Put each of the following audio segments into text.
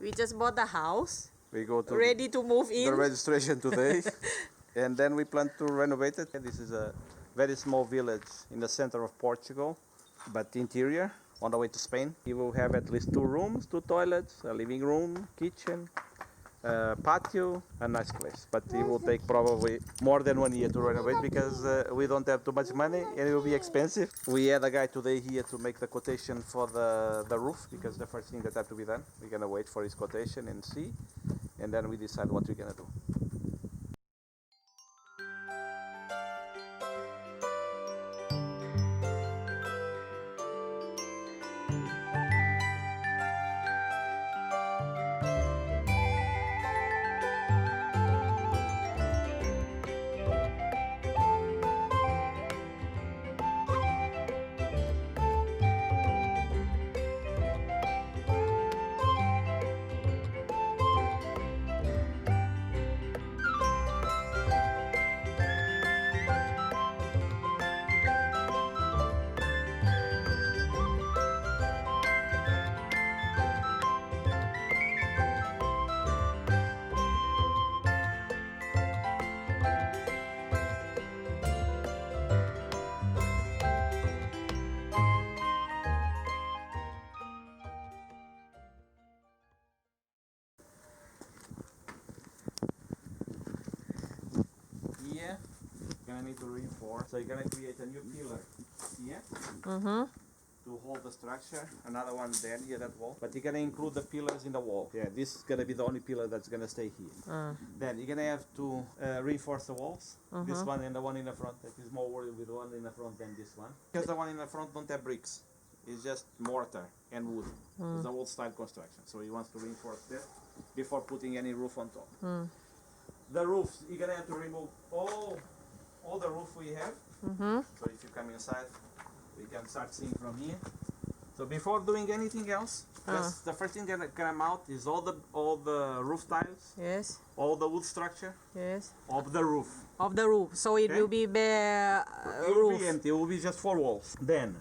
We just bought the house. We go to Ready to move the in. registration today, and then we plan to renovate it. This is a very small village in the center of Portugal, but interior on the way to Spain. You will have at least 2 rooms, 2 toilets, a living room, kitchen, patio, a nice place. But it will take probably more than 1 year to renovate because we don't have too much money and it will be expensive. We had a guy today here to make the quotation for the roof because the first thing that had to be done. We're gonna wait for his quotation and see, and then we decide what we're gonna do. Here, you're gonna need to reinforce. So you're gonna create a new pillar here to hold the structure. Another one there near that wall. But you're gonna include the pillars in the wall. Yeah, this is gonna be the only pillar that's gonna stay here. Then you're gonna have to reinforce the walls. This one and the one in the front. That is more worried with the one in the front than this one. Because the one in the front don't have bricks. It's just mortar and wood. It's an old style construction. So he wants to reinforce that before putting any roof on top. The roofs, you're gonna have to remove all the roof we have. So if you come inside, we can start seeing from here. So before doing anything else, the first thing that come out is all the roof tiles, Yes. all the wood structure Yes. of the roof. Of the roof. So it Okay. will be bare It will roof. be empty. It will be just 4 walls. Then,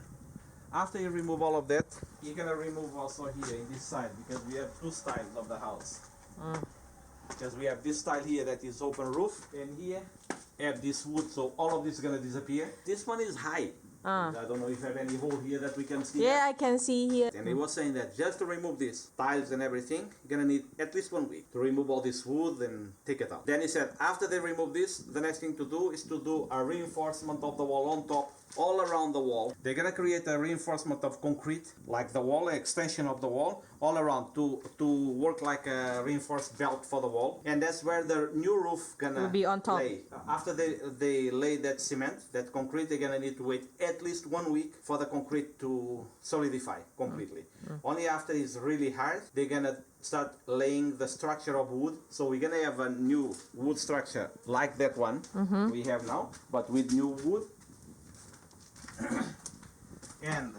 after you remove all of that, you're gonna remove also here in this side because we have 2 styles of the house. Because we have this style here that is open roof, and here have this wood, so all of this is gonna disappear. This one is high. I don't know if you have any hole here that we can see. Yeah, I can see here. And he was saying that just to remove these tiles and everything, you're gonna need at least 1 week to remove all this wood and take it out. Then he said after they remove this, the next thing to do is to do a reinforcement of the wall on top, all around the wall. They're gonna create a reinforcement of concrete, like the wall, extension of the wall, all around to work like a reinforced belt for the wall. And that's where the new roof gonna Will be on top. lay. After they lay that cement, that concrete, they're gonna need to wait at least 1 week for the concrete to solidify completely. Only after it's really hard, they're gonna start laying the structure of wood. So we're gonna have a new wood structure like that one we have now, but with new wood and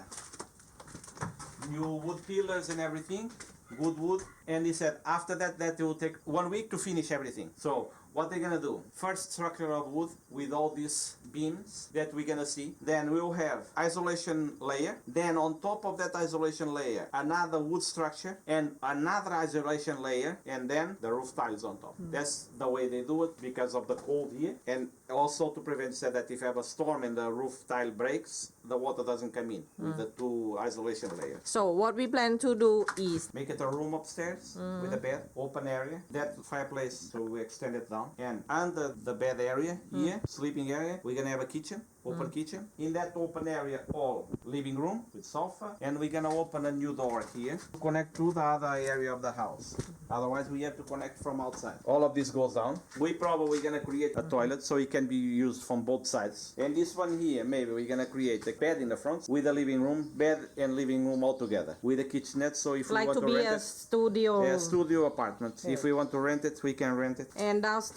new wood pillars and everything, good wood. And he said after that it will take 1 week to finish everything. So what they're gonna do, first structure of wood with all these beams that we're gonna see, then we'll have isolation layer, then on top of that isolation layer another wood structure and another isolation layer, and then the roof tiles on top. That's the way they do it because of the cold here, and also to prevent so that if you have a storm and the roof tile breaks, the water doesn't come in with the 2 isolation layers. So what we plan to do is Make it a room upstairs with a bed, open area. That fireplace, so we extend it down. And under the bed area here, sleeping area, we're gonna have a kitchen, open kitchen. In that open area, all living room with sofa. And we're gonna open a new door here to connect to the other area of the house. Otherwise, we have to connect from outside. All of this goes down. We probably gonna create a toilet so it can be used from both sides. And this one here, maybe we're gonna create a bed in the front with a living room, bed and living room all together with a kitchenette. So if we like want to to be rent a it, studio. yeah, studio apartment. If we want to rent it, we can rent it. And downstairs.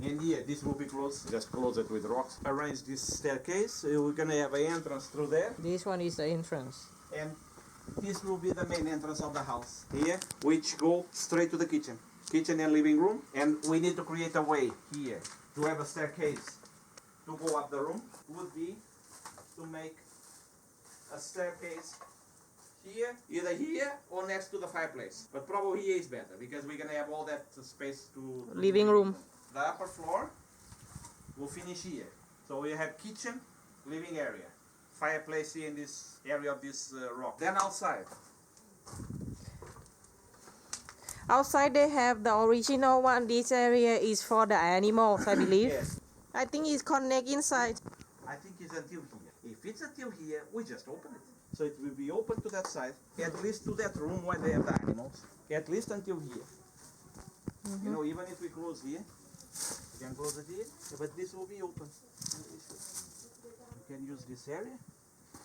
And here, this will be closed. Just close it with rocks. Arrange this staircase. We're gonna have an entrance through there. This one is the entrance. And this will be the main entrance of the house here, which go straight to the kitchen and living room. And we need to create a way here to have a staircase to go up the room. Would be to make a staircase here, either here or next to the fireplace. But probably here is better because we're gonna have all that space to Living room. The upper floor will finish here. So we have kitchen, living area, fireplace here in this area of this rock. Then outside. Outside they have the original one. This area is for the animals, I believe. Yes. I think it's connect inside. I think it's until here. If it's until here, we just open it. So it will be open to that side, at least to that room where they have the animals, at least until here. You know, even if we close here, we can close it here, but this will be open. We can use this area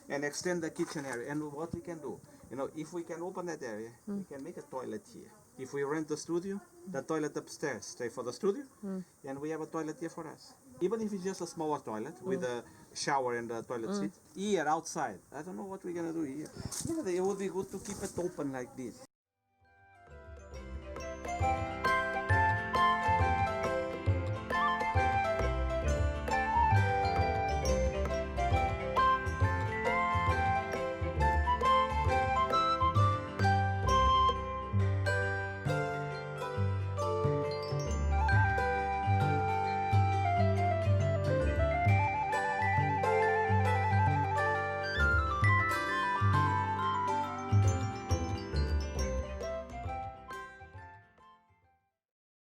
and extend the kitchen area. And what we can do, you know, if we can open that area, we can make a toilet here. If we rent the studio, the toilet upstairs stay for the studio, and we have a toilet here for us. Even if it's just a smaller toilet with a shower and a toilet seat. Here, outside, I don't know what we're gonna do here. Yeah, it would be good to keep it open like this.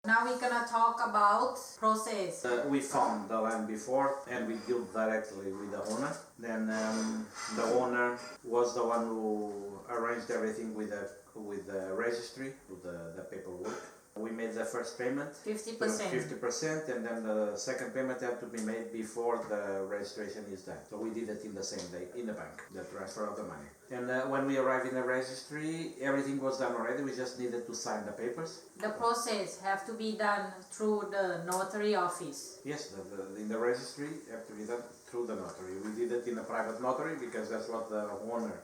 Now we're gonna talk about process. We found the land before and we dealt directly with the owner. Then the owner was the one who arranged everything with the registry, with the paperwork. We made the first payment, 50%. 50%, and then the second payment had to be made before the registration is done. So we did it in the same day in the bank, the transfer of the money. And when we arrived in the registry, everything was done already. We just needed to sign the papers. The process have to be done through the notary office. Yes, in the registry have to be done through the notary. We did it in a private notary because that's what the owner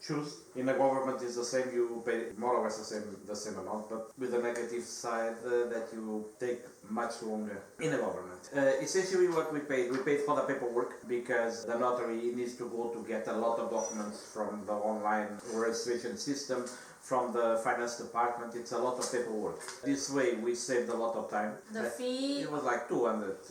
choose. In the government is the same, you pay more or less the same amount, but with the negative side that you take much longer in the government. Essentially what we paid for the paperwork because the notary needs to go to get a lot of documents from the online registration system, from the finance department. It's a lot of paperwork. This way we saved a lot of time. The fee? It was like 200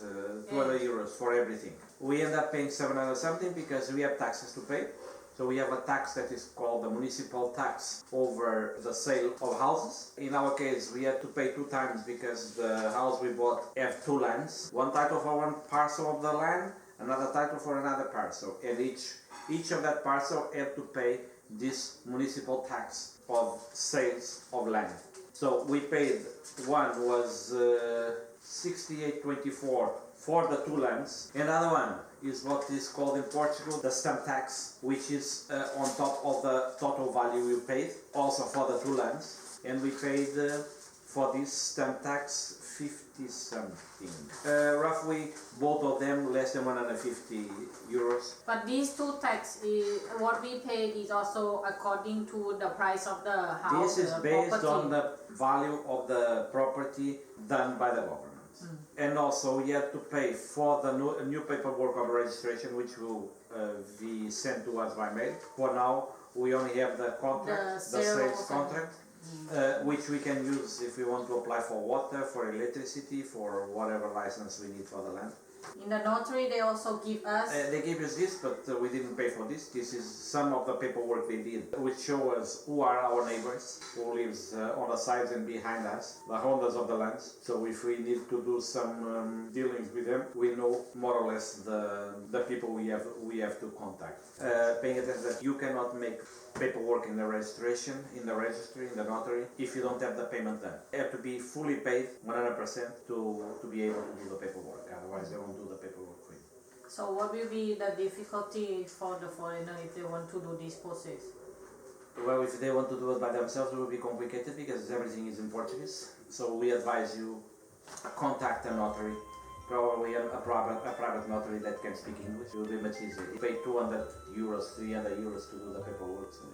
euros for everything. We end up paying 700 something because we have taxes to pay. So we have a tax that is called the municipal tax over the sale of houses. In our case, we had to pay 2 times because the house we bought have 2 lands. One title for one parcel of the land, another title for another parcel. And each of that parcel had to pay this municipal tax of sales of land. So we paid, one was 68.24 for the 2 lands. Another one is what is called in Portugal the stamp tax, which is on top of the total value you paid, also for the 2 lands. And we paid for this stamp tax 50 something. Roughly both of them less than 150 euros. But these 2 tax, what we paid is also according to the price of the house. This is based on the value of the property done by the government. And also you have to pay for the new paperwork of registration, which will be sent to us by mail. For now, we only have the contract, the sales contract, which we can use if we want to apply for water, for electricity, for whatever license we need for the land. In the notary, they also give us. They gave us this, but we didn't pay for this. This is some of the paperwork they did, which show us who are our neighbors, who lives on the sides and behind us, the owners of the lands. So if we need to do some dealings with them, we know more or less the people we have to contact. Paying attention that you cannot make paperwork in the registration, in the registry, in the notary, if you don't have the payment done. You have to be fully paid 100% to be able to do the paperwork. Otherwise, they won't do the paperwork for you. So what will be the difficulty for the foreigner if they want to do this process? Well, if they want to do it by themselves, it will be complicated because everything is in Portuguese. So we advise you contact a notary, probably a private notary that can speak English. It will be much easier. You pay 200 euros, 300 euros to do the paperwork. So.